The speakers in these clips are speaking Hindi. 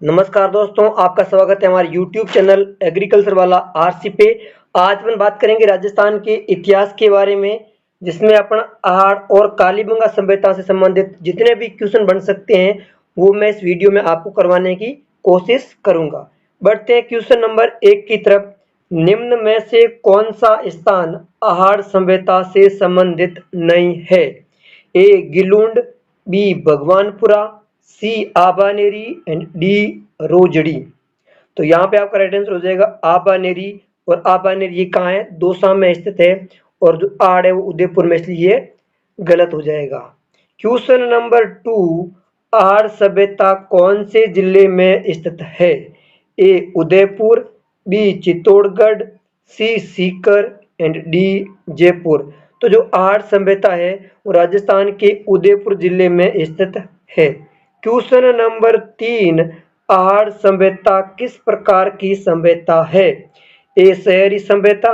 नमस्कार दोस्तों, आपका स्वागत है हमारे YouTube चैनल एग्रीकल्चर वाला आरसी पे। आज अपन बात करेंगे राजस्थान के इतिहास के बारे में, जिसमें अपन आहड़ और कालीबंगा सभ्यता से संबंधित जितने भी क्वेश्चन बन सकते हैं वो मैं इस वीडियो में आपको करवाने की कोशिश करूंगा। बढ़ते हैं क्वेश्चन नंबर 1 की तरफ। निम्न में से कौन सा स्थान आहड़ सभ्यता से संबंधित नहीं है? A Gilund, B Bhagwanpura, C Abaneri and D Rojdi. तो यहाँ पे आपका राइट आंसर हो जाएगा आबानेरी। और आबानेरी ये कहाँ है? दौसा में स्थित है। और जो आड़ है वो उदयपुर में, इसलिए ये गलत हो जाएगा। क्वेश्चन नंबर 2, आहड़ सभ्यता कौन से जिले में स्थित है? A Udaipur, B Chittorgarh, C Sikar and D Jaipur. तो जो आहड़ सभ्यता है वो राजस्थान के उदयपुर जिले में स्थित है। क्वेश्चन नंबर 3, आहड़ सभ्यता किस प्रकार की सभ्यता है? ए शहरी सभ्यता,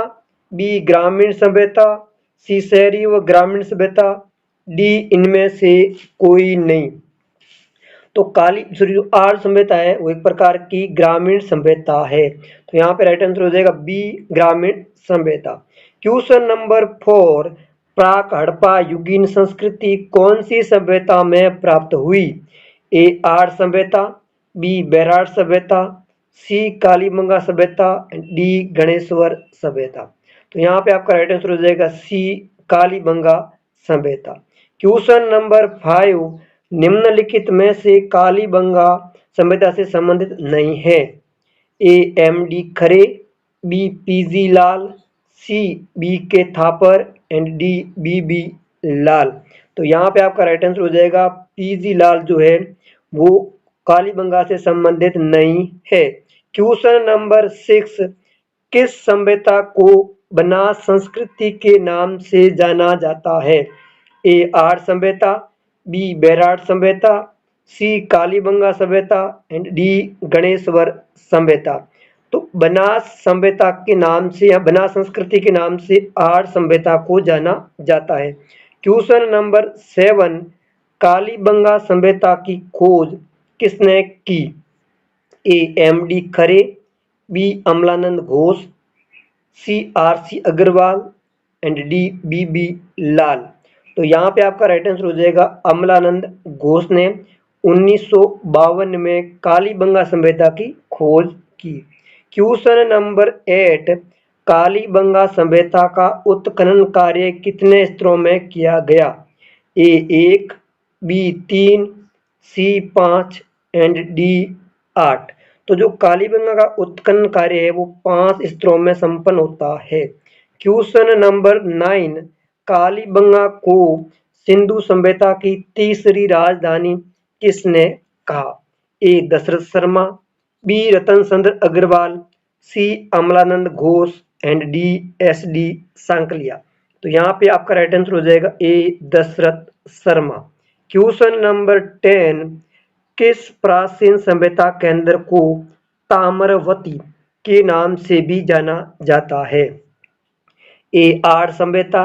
बी ग्रामीण सभ्यता, सी शहरी व ग्रामीण सभ्यता, डी इनमें से कोई नहीं। तो जो आहड़ सभ्यता है वो एक प्रकार की ग्रामीण सभ्यता है। तो यहाँ पे राइट आंसर हो जाएगा बी ग्रामीण सभ्यता। क्वेश्चन नंबर 4, प्राक हड़प्पा युगीन संस्कृति कौन सी सभ्यता में प्राप्त हुई? ए आहड़ सभ्यता, बी बैराट सभ्यता, सी कालीबंगा सभ्यता, डी गणेश्वर सभ्यता। तो यहाँ पे आपका राइट आंसर हो जाएगा सी कालीबंगा सभ्यता। क्वेश्चन नंबर 5, निम्नलिखित में से कालीबंगा सभ्यता से संबंधित नहीं है? A M D Khare, B P G Lal, C B K Thapar and D B B Lal. तो यहाँ पे आपका राइट आंसर हो जाएगा पी जी लाल जो है वो कालीबंगा से संबंधित नहीं है। क्वेश्चन नंबर 6, किस सभ्यता को बनास संस्कृति के नाम से जाना जाता है? ए आहड़ सभ्यता, बी बैराट सभ्यता, सी कालीबंगा सभ्यता एंड डी गणेश्वर सभ्यता। तो बनास सभ्यता के नाम से या बनास संस्कृति के नाम से आहड़ सभ्यता को जाना जाता है। क्वेश्चन नंबर 7, कालीबंगा सभ्यता की खोज किसने की? A M D Khare, B Amalananda Ghosh, C R C Agrawal and D B B Lal. तो यहाँ पे आपका राइट आंसर हो जाएगा अमलानंद घोष ने 1952 में कालीबंगा सभ्यता की खोज की। क्वेश्चन नंबर 8, कालीबंगा सभ्यता का उत्खनन कार्य कितने स्तरों में किया गया? ए 1, बी 3, सी 5 एंड डी 8। तो जो कालीबंगा का उत्खनन कार्य है वो 5 स्तरों में संपन्न होता है। क्वेश्चन नंबर 9, कालीबंगा को सिंधु सभ्यता की तीसरी राजधानी किसने कहा? A Dashrath Sharma, B Ratan Chandra Agrawal, C Amalananda Ghosh and D S D Sankalia. तो यहाँ पे आपका राइट आंसर हो जाएगा A Dashrath Sharma. Question number 10, किस प्राचीन सभ्यता केंद्र को ताम्रवती के नाम से भी जाना जाता है? ए आहड़ सभ्यता,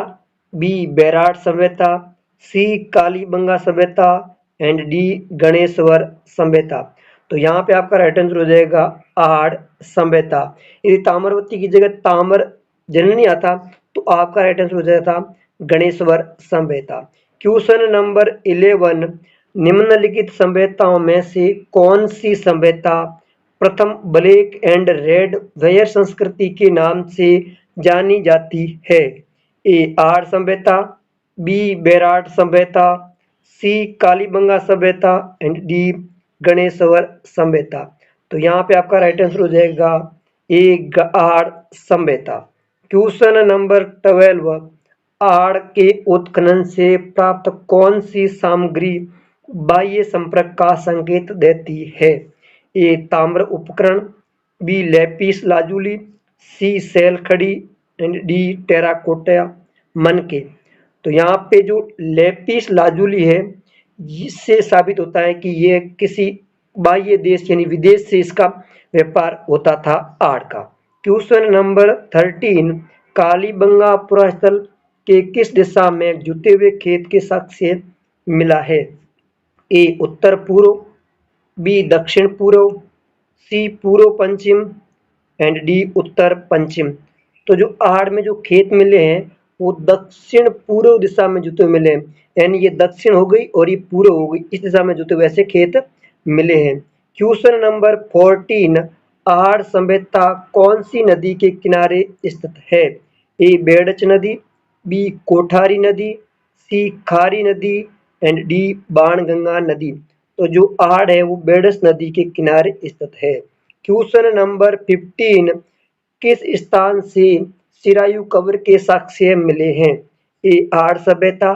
बी बैराट सभ्यता, सी कालीबंगा सभ्यता एंड डी गणेश्वर सभ्यता। तो यहाँ पे आपका राइट आंसर हो जाएगा आहड़ सभ्यता। यदि ताम्रवती की जगह ताम्र जननी आता तो आपका राइट आंसर हो जाता गणेश्वर सभ्यता। क्वेश्चन नंबर 11, निम्नलिखित सभ्यताओं में से कौन सी सभ्यता प्रथम ब्लैक एंड रेड वेयर संस्कृति के नाम से जानी जाती है? ए आहड़ सभ्यता, बी बैराट सभ्यता, सी कालीबंगा सभ्यता एंड डी गणेश्वर सभ्यता। तो यहाँ पे आपका राइट आंसर हो जाएगा ए आहड़ सभ्यता। क्वेश्चन नंबर 12, आहड़ के उत्खनन से प्राप्त कौन सी सामग्री बाह्य संपर्क का संकेत देती है? ए ताम्र उपकरण, बी लेपिस लाजुली, सी सेल खड़ी एंड डी टेराकोटा मनके। तो यहाँ पे जो लेपिस लाजुली है इससे साबित होता है कि ये किसी बाह्य देश यानी विदेश से इसका व्यापार होता था आहड़ का। क्वेश्चन नंबर 13, कालीबंगा पुरास्थल के किस दिशा में जुते हुए खेत के साक्ष्य मिला है? ए उत्तर पूर्व, बी दक्षिण पूर्व, सी पूर्व पश्चिम एंड डी उत्तर पश्चिम। तो जो आहड़ में जो खेत मिले हैं वो दक्षिण पूर्व दिशा में जुते हुए मिले हैं, यानी ये दक्षिण हो गई और ये पूर्व हो गई, इस दिशा में जुते हुए ऐसे खेत मिले हैं। क्वेश्चन नंबर 14, आहड़ सभ्यता कौन सी नदी के किनारे स्थित है? ए बेड़च नदी, बी कोठारी नदी, सी खारी नदी एंड डी बाणगंगा नदी। तो जो आहड़ है वो बेड़च नदी के किनारे स्थित है। क्वेश्चन नंबर 15, किस स्थान से सिरायू कब्र के साक्ष्य मिले हैं? ए आहड़ सभ्यता,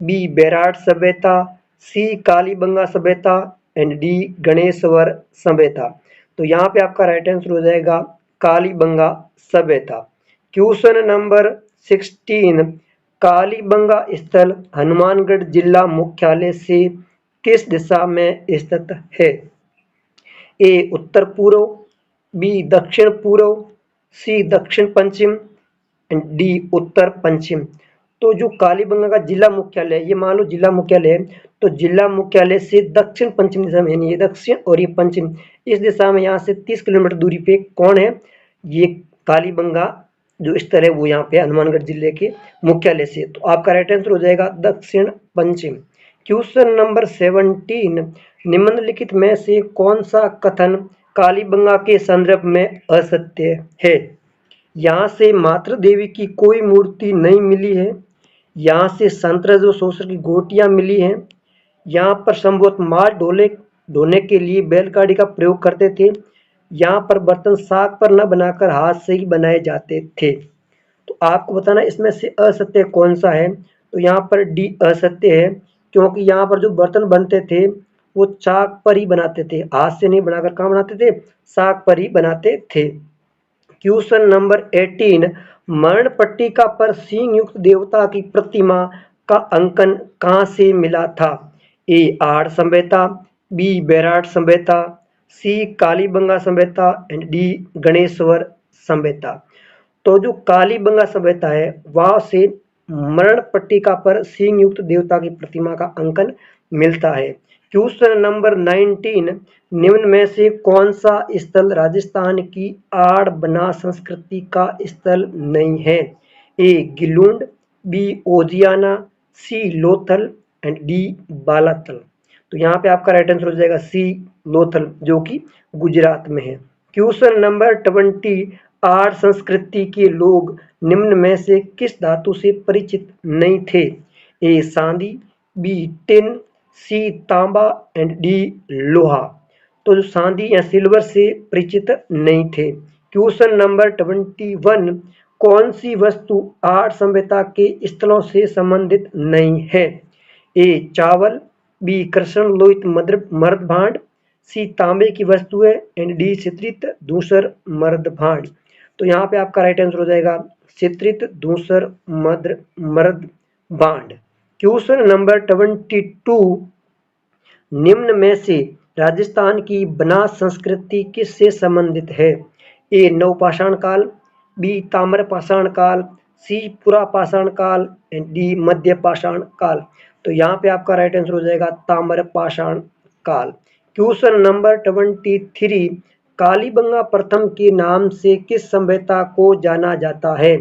बी बैराट सभ्यता, सी कालीबंगा सभ्यता एंड डी गणेशवर सभ्यता। तो यहाँ पे आपका राइट आंसर हो जाएगा कालीबंगा सभ्यता। क्वेश्चन नंबर 16, कालीबंगा स्थल हनुमानगढ़ जिला मुख्यालय से किस दिशा में स्थित है? ए उत्तर पूर्व, बी दक्षिण पूर्व, सी दक्षिण पश्चिम एंड डी उत्तर पश्चिम। तो जो कालीबंगा का जिला मुख्यालय है, ये मान लो जिला मुख्यालय है, तो जिला मुख्यालय से दक्षिण पश्चिम दिशा में, यानी ये दक्षिण और ये पश्चिम, इस दिशा में यहाँ से 30 किलोमीटर दूरी पे कौन है? ये कालीबंगा जो स्थल है वो यहाँ पे हनुमानगढ़ जिले के मुख्यालय से। तो आपका राइट आंसर हो जाएगा दक्षिण पश्चिम। क्वेश्चन नंबर 17, निम्नलिखित में से कौन सा कथन कालीबंगा के संदर्भ में असत्य है? यहाँ से मातृ देवी की कोई मूर्ति नहीं मिली है, यहाँ से संतरज व सोसर की गोटियां मिली हैं, यहाँ पर संभवत माल ढोने के लिए बैलगाड़ी का प्रयोग करते थे, यहाँ पर बर्तन साग पर न बनाकर हाथ से ही बनाए जाते थे। तो आपको बताना इसमें से असत्य कौन सा है? तो यहाँ पर डी असत्य है, क्योंकि यहाँ पर जो बर्तन बनते थे वो चाक पर ही बनाते थे, हाथ से नहीं बनाकर कहाँ बनाते थे? साग पर ही बनाते थे। क्वेश्चन नंबर 18, मरण पट्टिका पर सिंह युक्त देवता की प्रतिमा का अंकन कहाँ से मिला था? ए आहड़ सभ्यता, बी बैराट सभ्यता, सी कालीबंगा सभ्यता एंड डी गणेशवर सभ्यता। तो जो कालीबंगा सभ्यता है वहां से मरण पट्टिका पर सिंह युक्त देवता की प्रतिमा का अंकन मिलता है। क्वेश्चन नंबर 19, निम्न में से कौन सा स्थल राजस्थान की आड़ बना संस्कृति का स्थल नहीं है? A Gilund, B Ojiyana, C Lothal and D Balathal. तो यहाँ पे आपका राइट आंसर हो जाएगा सी लोथल, जो कि गुजरात में है। क्वेश्चन नंबर 20, आड़ संस्कृति के लोग निम्न में से किस धातु से परिचित नहीं थे? ए चांदी, बी टिन, सी तांबा एंड डी लोहा। तो जो चांदी या सिल्वर से परिचित नहीं थे। क्वेश्चन नंबर 21, कौन सी वस्तु आड़ सभ्यता के स्थलों से संबंधित नहीं है? ए चावल, बी कृष्ण लोहित मर्द भांड, सी तांबे की वस्तु है एंड डी चित्रित धूसर मर्द भांड। तो यहाँ पे आपका राइट आंसर हो जाएगा चित्रित धूसर मर्द भांड। क्वेश्चन नंबर 22, निम्न में से राजस्थान की बनास संस्कृति किससे संबंधित है? ए नवपाषाण काल, बी ताम्र पाषाण काल, सी पुरा पाषाण काल एंड डी मध्य पाषाण काल। तो यहाँ पे आपका राइट आंसर हो जाएगा ताम्र पाषाण काल। क्वेश्चन नंबर 23, कालीबंगा प्रथम के नाम से किस सभ्यता को जाना जाता है?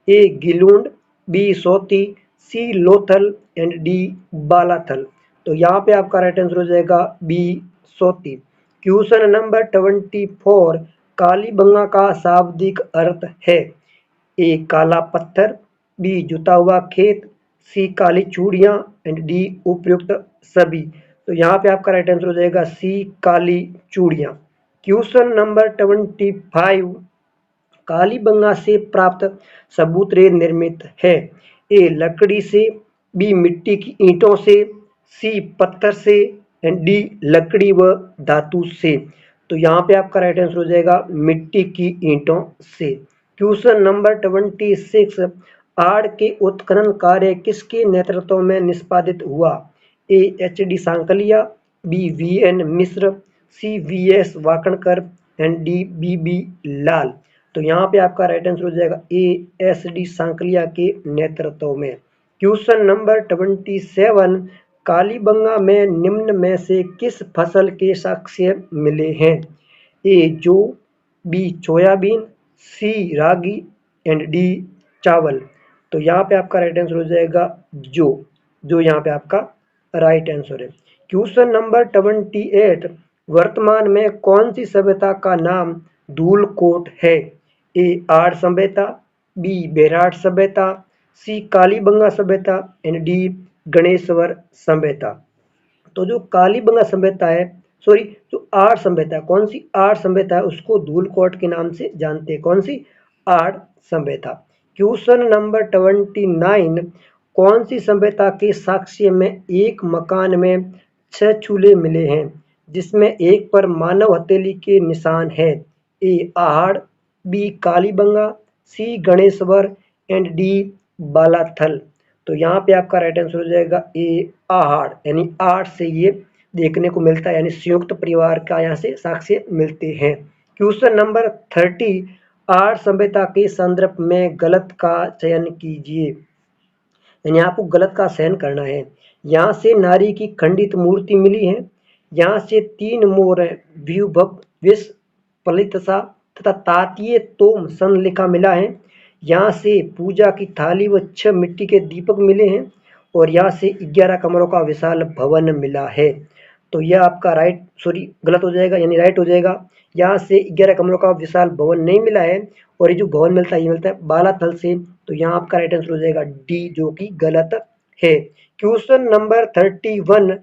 ए गिलुंड, बी सोती, सी लोथल एंड डी बालाथल। तो यहाँ पे आपका राइट आंसर हो जाएगा बी सोती। क्वेश्चन नंबर 24, कालीबंगा का शाब्दिक अर्थ है? ए काला पत्थर, बी जुता हुआ खेत, सी काली चूड़ियां एंड डी उपयुक्त सभी। तो यहाँ पे आपका राइट आंसर हो जाएगा सी काली चूड़ियां। क्वेश्चन नंबर 25, कालीबंगा से प्राप्त सबूत रे निर्मित है? ए लकड़ी से, बी मिट्टी की ईंटों से, सी पत्थर से एंड डी लकड़ी व धातु से। तो यहाँ पे आपका राइट आंसर हो जाएगा मिट्टी की ईंटों से। क्वेश्चन नंबर 26, आड़ के उत्खनन कार्य किसके नेतृत्व में निष्पादित हुआ? A H D Sankalia, B V N Mishra, C V S Wakankar and D B B Lal. तो यहाँ पे आपका राइट आंसर हो जाएगा ए एस डी सांकलिया के नेतृत्व में। क्वेश्चन नंबर 27, कालीबंगा में निम्न में से किस फसल के साक्ष्य मिले हैं? ए जो, B soybean, C ragi and D चावल। तो यहाँ पे आपका राइट आंसर हो जाएगा जो यहाँ पे आपका राइट आंसर है। क्वेश्चन नंबर 28, वर्तमान में कौन सी सभ्यता का नाम धूलकोट है? ए आर्य सभ्यता, बी बेराट सभ्यता, सी कालीबंगा सभ्यता एंड डी गणेश्वर सभ्यता। तो जो कालीबंगा सभ्यता है, सॉरी जो आर्य सभ्यता है, कौन सी आर्य सभ्यता है उसको धूलकोट के नाम से जानते हैं। कौन सी? आर्य सभ्यता। क्वेश्चन नंबर 29, कौन सी सभ्यता के साक्ष्य में एक मकान में 6 चूल्हे मिले हैं जिसमें एक पर मानव हथेली के निशान है? A Ahar, B Kalibanga, C Ganeshwar and D Balathal. तो यहाँ पे आपका राइट आंसर हो जाएगा ए आहड़, यानी आठ से ये देखने को मिलता है, यानी संयुक्त परिवार का यहाँ से साक्ष्य मिलते हैं। क्वेश्चन नंबर 30, आर्य सभ्यता के संदर्भ में गलत का चयन कीजिए, यानी आपको गलत का चयन करना है। यहाँ से नारी की खंडित मूर्ति मिली है, यहाँ से 3 मोर व्यूभव विष पलितसा तथा तातीय तोम संलेखा मिला है, यहाँ से पूजा की थाली व 6 मिट्टी के दीपक मिले हैं और यहाँ से 11 कमरों का विशाल भवन मिला है। तो यह आपका गलत हो जाएगा, यानी राइट हो जाएगा। यहाँ से 11 कमरों का विशाल भवन नहीं मिला है और ये जो भवन मिलता है ये मिलता है बालाथल से। तो यहाँ आपका राइट आंसर हो जाएगा डी, जो कि गलत है। क्वेश्चन नंबर 31,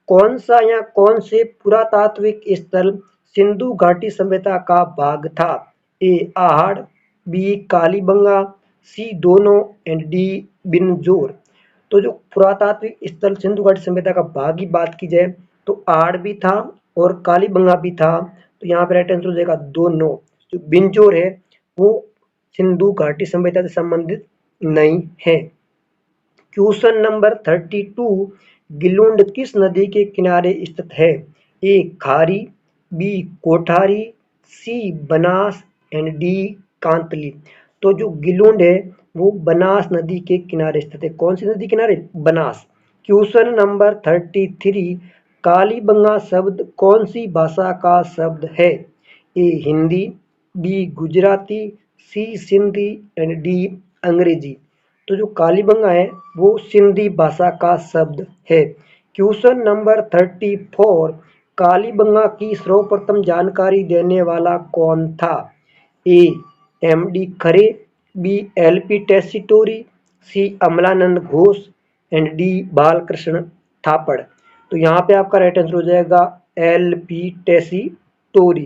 कौन सा या कौन से पुरातात्विक स्थल सिंधु घाटी सभ्यता का भाग था? ए आहड़, बी कालीबंगा, सी दोनों एंड डी बिनजोर। तो जो पुरातात्विक स्थल सिंधु घाटी सभ्यता का भाग की बात की जाए तो आहड़ भी था और कालीबंगा भी था। तो यहाँ पे राइट आंसर हो जाएगा दोनों। जो बिनजोर है वो सिंधु घाटी सभ्यता से संबंधित नहीं है। क्वेश्चन नंबर 32, गिलुंड किस नदी के किनारे स्थित है? A Khari, B Kothari, C Banas and D Kantli. तो जो गिलुंड है वो बनास नदी के किनारे स्थित है। कौन सी नदी किनारे? बनास। क्वेश्चन नंबर 33, कालीबंगा शब्द कौन सी भाषा का शब्द है? A Hindi, B Gujarati, C Sindhi and D Angrezi. तो जो कालीबंगा है वो सिंधी भाषा का शब्द है। क्वेश्चन नंबर 34, कालीबंगा की सर्वप्रथम जानकारी देने वाला कौन था? A M D. Khare, B L P. Tessitori, C Amalananda Ghosh and D Balkrishna Thapar. तो यहाँ पे आपका राइट आंसर हो जाएगा L P. Tessitori.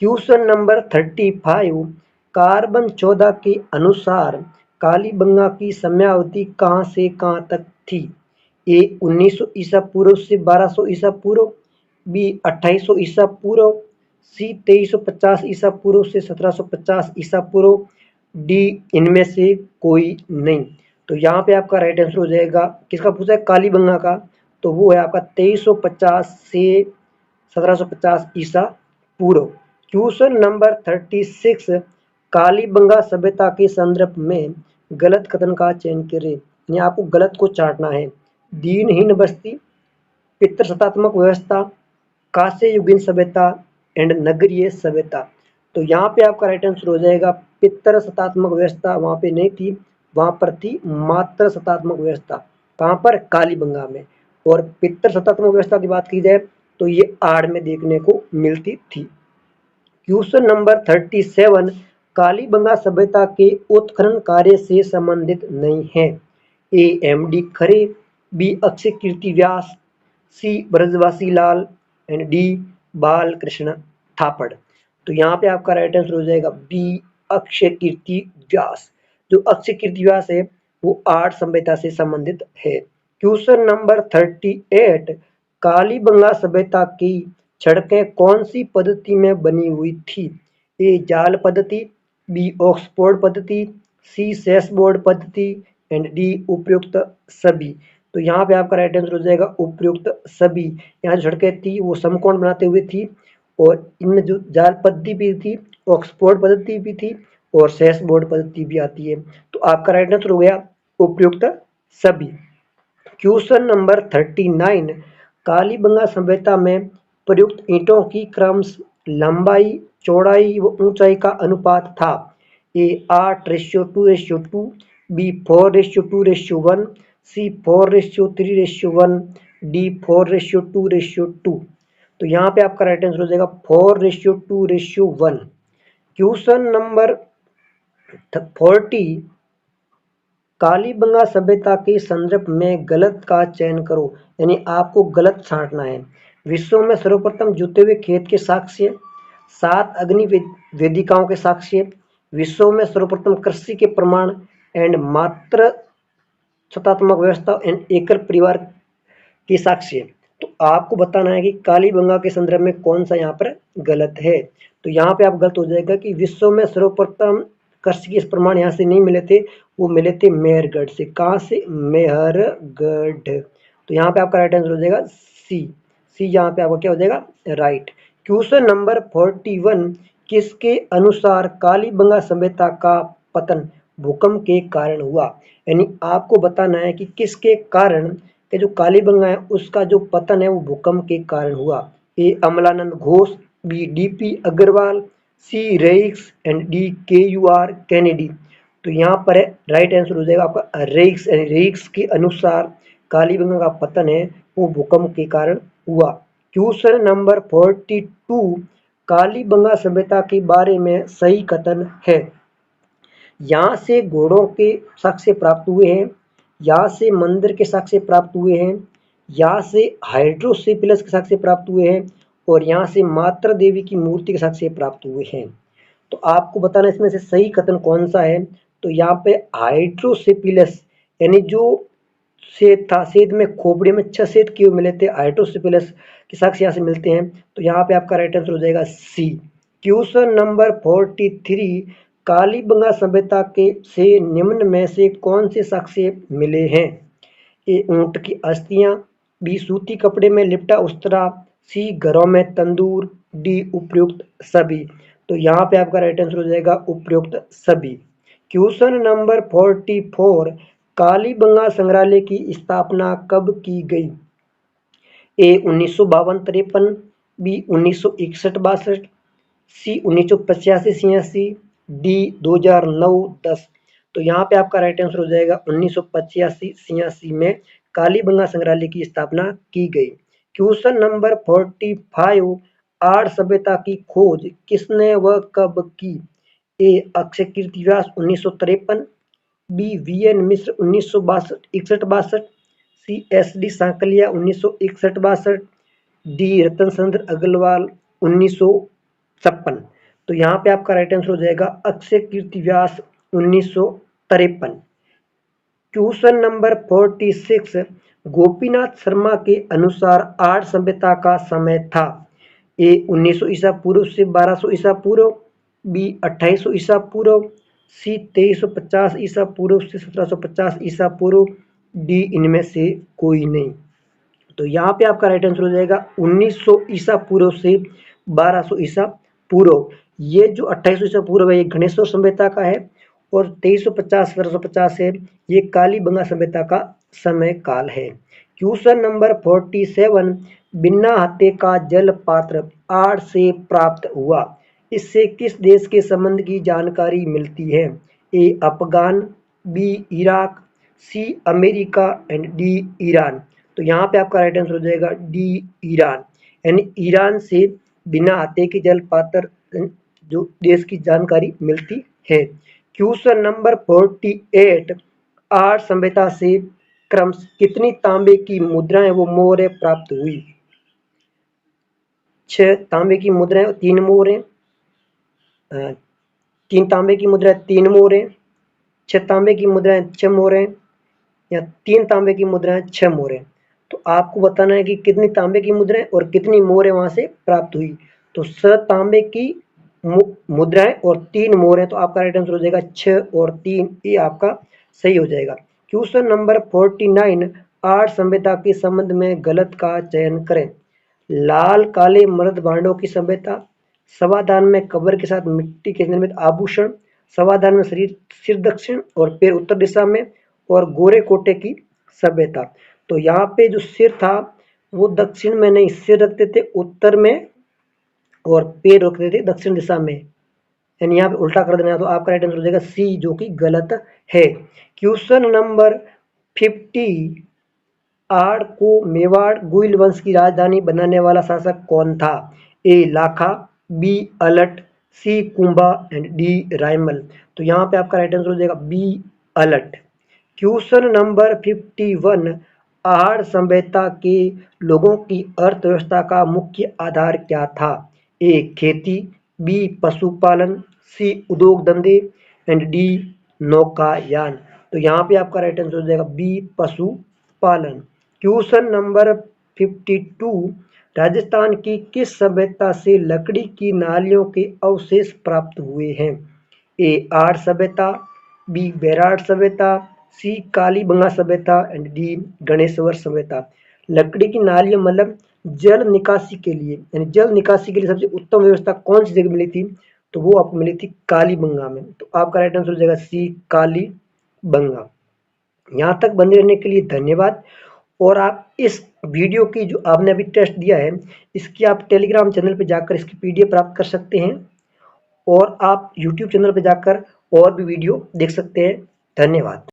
Question number 35, carbon 14 के अनुसार कालीबंगा की समयावधि कहाँ से कहाँ तक थी? ए 1900 ईसा पूर्व से 1200 ईसा पूर्व, बी 2800 ईसा पूर्व, सी 2350 ईसा पूर्व से 1750 ईसा पूर्व, डी इनमें से कोई नहीं। तो यहाँ पे आपका राइट आंसर हो जाएगा, किसका पूछा है? कालीबंगा का। तो वो है आपका 2350 से 1750 ईसा पूर्व। क्वेश्चन नंबर 36, कालीबंगा सभ्यता के संदर्भ में गलत कथन का चयन करें, यानी आपको गलत को चाटना है। दीनहीन बस्ती, पितृसत्तात्मक व्यवस्था, कांस्य युगीन सभ्यता एंड नगरीय सभ्यता। तो यहाँ पे आपका राइट आंसर हो जाएगा पितृसत्तात्मक व्यवस्था वहाँ पे नहीं थी, वहाँ पर थी मात्र सत्तात्मक व्यवस्था। कहाँ पर? कालीबंगा में। और पितृसत्तात्मक व्यवस्था की बात की जाए तो ये आड़ में देखने को मिलती थी। क्वेश्चन नंबर 37, कालीबंगा सभ्यता के उत्खनन कार्य से संबंधित नहीं है। A M D. Khare, B Akshay Kirti Vyas, C Brajvasi Lal and D Balkrishna Thapar. तो यहाँ पे आपका राइट आंसर हो जाएगा बी अक्षय कीर्ति व्यास। जो अक्षय कीर्ति व्यास है वो आर्य सभ्यता से संबंधित है। क्वेश्चन नंबर 38, कालीबंगा सभ्यता की सड़कें कौन सी पद्धति में बनी हुई थी? ए जाल पद्धति, बी ऑक्सफोर्ड पद्धति, सी सेसबोर्ड पद्धति एंड डी उपयुक्त सभी। तो यहाँ पे आपका राइट आंसर हो जाएगा उपयुक्त सभी। यहाँ जो सड़कें थी वो समकोण बनाते हुए थी और इनमें जो जाल पद्धति भी थी, ऑक्सफोर्ड पद्धति भी थी और सेसबोर्ड पद्धति भी आती है। तो आपका राइट आंसर हो गया उपयुक्त सभी। क्वेश्चन नंबर 39, कालीबंगा सभ्यता में प्रयुक्त ईंटों की क्रम लंबाई, चौड़ाई व ऊंचाई का अनुपात था? ए 8:2:2, बी 4:2:1, सी 4:3:1, डी 4:2:2। तो यहाँ पे आपका राइट आंसर हो जाएगा 4:2:1। क्वेश्चन नंबर 40, कालीबंगा सभ्यता के संदर्भ में गलत का चयन करो, यानी आपको गलत छांटना है। विश्व में सर्वप्रथम जुते हुए खेत के साक्ष्य, 7 अग्नि वेदिकाओं के साक्ष्य, विश्व में सर्वप्रथम कृषि के प्रमाण, एंड मात्र सत्तात्मक व्यवस्था एंड एकल परिवार के साक्ष्य। तो आपको बताना है कि कालीबंगा के संदर्भ में कौन सा यहाँ पर गलत है। तो यहाँ पे आप गलत हो जाएगा कि विश्व में सर्वप्रथम कृषि के प्रमाण यहाँ से नहीं मिले थे, वो मिले थे मेहरगढ़ से। कहाँ से? मेहरगढ़। तो यहाँ पे आपका राइट आंसर हो जाएगा सी। सी यहाँ पे आपका क्या हो जाएगा? राइट। क्वेश्चन नंबर 41, किसके अनुसार कालीबंगा सभ्यता का पतन भूकंप के कारण हुआ? यानी आपको बताना है कि किसके कारण के जो कालीबंगा है उसका जो पतन है वो भूकंप के कारण हुआ। A Amalananda Ghosh, B D P Agrawal, C Raikes and D KUR Kennedy. तो यहाँ पर है राइट आंसर हो जाएगा आपका रेइक्स। यानी रेइक्स के अनुसार कालीबंगा का पतन है वो भूकंप के कारण हुआ। क्वेश्चन नंबर 42, कालीबंगा सभ्यता के बारे में सही कथन है? यहाँ से घोड़ों के साक्ष्य प्राप्त हुए हैं, यहाँ से मंदिर के साक्ष्य प्राप्त हुए हैं, यहाँ से हाइड्रोसिपिलस के साक्ष्य प्राप्त हुए हैं, और यहाँ से माता देवी की मूर्ति के साक्ष्य प्राप्त हुए हैं। तो आपको बताना इसमें से सही कथन कौन सा है। तो यहाँ पे हाइड्रोसिपिलस यानी जो सेद था, सेद में खोपड़ी में 6 सेद किए मिले थे, हाइड्रोसिपिलस के साक्ष्य यहाँ से मिलते हैं। तो यहाँ पे आपका राइट आंसर हो जाएगा सी। क्वेश्चन नंबर 43, कालीबंगा सभ्यता के से निम्न में से कौन से साक्ष्य मिले हैं? ए ऊंट की अस्थियां, बी सूती कपड़े में लिपटा उस्तरा, सी घरों में तंदूर, डी उपयुक्त सभी। तो यहाँ पे आपका राइट आंसर हो जाएगा उपयुक्त सभी। क्वेश्चन नंबर 44, कालीबंगा संग्रहालय की स्थापना कब की गई? ए 1952-53, बी 1961-62, सी 1985-86, डी 2009-10। तो यहाँ पे आपका राइट आंसर हो जाएगा 1985-86 में कालीबंगा संग्रहालय की स्थापना की गई। क्वेश्चन नंबर 45, आर्य सभ्यता की खोज किसने व कब की? ए अक्षय कीर्ति व्यास 1953, बी VN मिश्र 1961-62, सी SD सांकलिया 1961-62, डी रतन चंद्र अग्रवाल 1956। तो यहाँ पे आपका राइट आंसर हो जाएगा अक्षय कीर्ति व्यास 1953। क्वेश्चन नंबर 46, गोपीनाथ शर्मा के अनुसार आर्य सभ्यता का समय था? ए 1900 ईसा पूर्व से 1200 ईसा पूर्व, बी 2800 ईसा पूर्व, सी 2350 ईसा पूर्व से 1750 ईसा पूर्व, डी इनमें से कोई नहीं। तो यहाँ पे आपका राइट आंसर हो जाएगा 1900 ईसा पूर्व से 1200 ईसा पूर्व। ये जो 2800 ईसा पूर्व है ये गणेश्वर सभ्यता का है, और 2350 1750 है ये कालीबंगा सभ्यता का समय काल है। क्वेश्चन नंबर 47, बिन्ना हत्थे का जल पात्र आर्य से प्राप्त हुआ, इससे किस देश के संबंध की जानकारी मिलती है? A Afghan, B Iraq, C America and D Iran. तो यहाँ पे आपका राइट आंसर हो जाएगा डी ईरान। यानी ईरान से बिना हत्थे के जल पात्र जो देश की जानकारी मिलती है। क्वेश्चन नंबर 48, आर्य सभ्यता से क्रमश कितनी तांबे की मुद्राएं वो मोहरें प्राप्त हुई? 6 तांबे की मुद्राएं 3 मोहरें, 3 तांबे की मुद्राएं 3 मोहरें, 6 तांबे की मुद्राएं 6 मोहरें, या 3 तांबे की मुद्राएं 6 मोहरें। तो आपको बताना है कि कितनी तांबे की मुद्राएं और कितनी मोहरें वहां से प्राप्त हुई। तो 6 तांबे की मुद्राएं और 3 मोहरें। तो आपका राइट आंसर हो जाएगा 6 और 3, ये आपका सही हो जाएगा। क्वेश्चन नंबर 49, आर्य सभ्यता के संबंध में गलत का चयन करें। लाल काले मृद भांडों की सभ्यता, सवादान में कब्र के साथ मिट्टी के निर्मित आभूषण, सवादान में सिर दक्षिण और पैर उत्तर दिशा में, और गोरे कोटे की सभ्यता। तो यहाँ पे जो सिर था वो दक्षिण में नहीं, सिर रखते थे उत्तर में और पेड़ रखते थे दक्षिण दिशा में, यानी यहाँ पे उल्टा कर देना, तो आपका राइट आंसर हो जाएगा सी, जो कि गलत है। क्वेश्चन नंबर 58 को मेवाड़ गुइल वंश की राजधानी बनाने वाला शासक कौन था? A Lakha, B Alat, C Kumbha and D Raimal. तो यहाँ पे आपका राइट आंसर हो जाएगा B Alat. Question number 51, Ahar सभ्यता के लोगों की अर्थव्यवस्था का मुख्य आधार क्या था? ए खेती, बी पशुपालन, सी उद्योग धंधे एंड डी नौकायान। तो यहाँ पे आपका राइट आंसर हो जाएगा बी पशुपालन। क्वेश्चन नंबर 52, राजस्थान की किस सभ्यता से लकड़ी की नालियों के अवशेष प्राप्त हुए हैं? ए आर्य सभ्यता, बी बेराट सभ्यता, सी कालीबंगा सभ्यता एंड डी गणेशवर सभ्यता। लकड़ी की नालियां मतलब जल निकासी के लिए, यानी जल निकासी के लिए सबसे उत्तम व्यवस्था कौन सी जगह मिली थी? तो वो आपको मिली थी कालीबंगा में। तो आपका राइट आंसर हो जाएगा सी कालीबंगा। यहाँ तक बने रहने के लिए धन्यवाद। और आप इस वीडियो की जो आपने अभी टेस्ट दिया है, इसकी आप टेलीग्राम चैनल पर जाकर इसकी पीडीएफ प्राप्त कर सकते हैं, और आप यूट्यूब चैनल पर जाकर और भी वीडियो देख सकते हैं। धन्यवाद।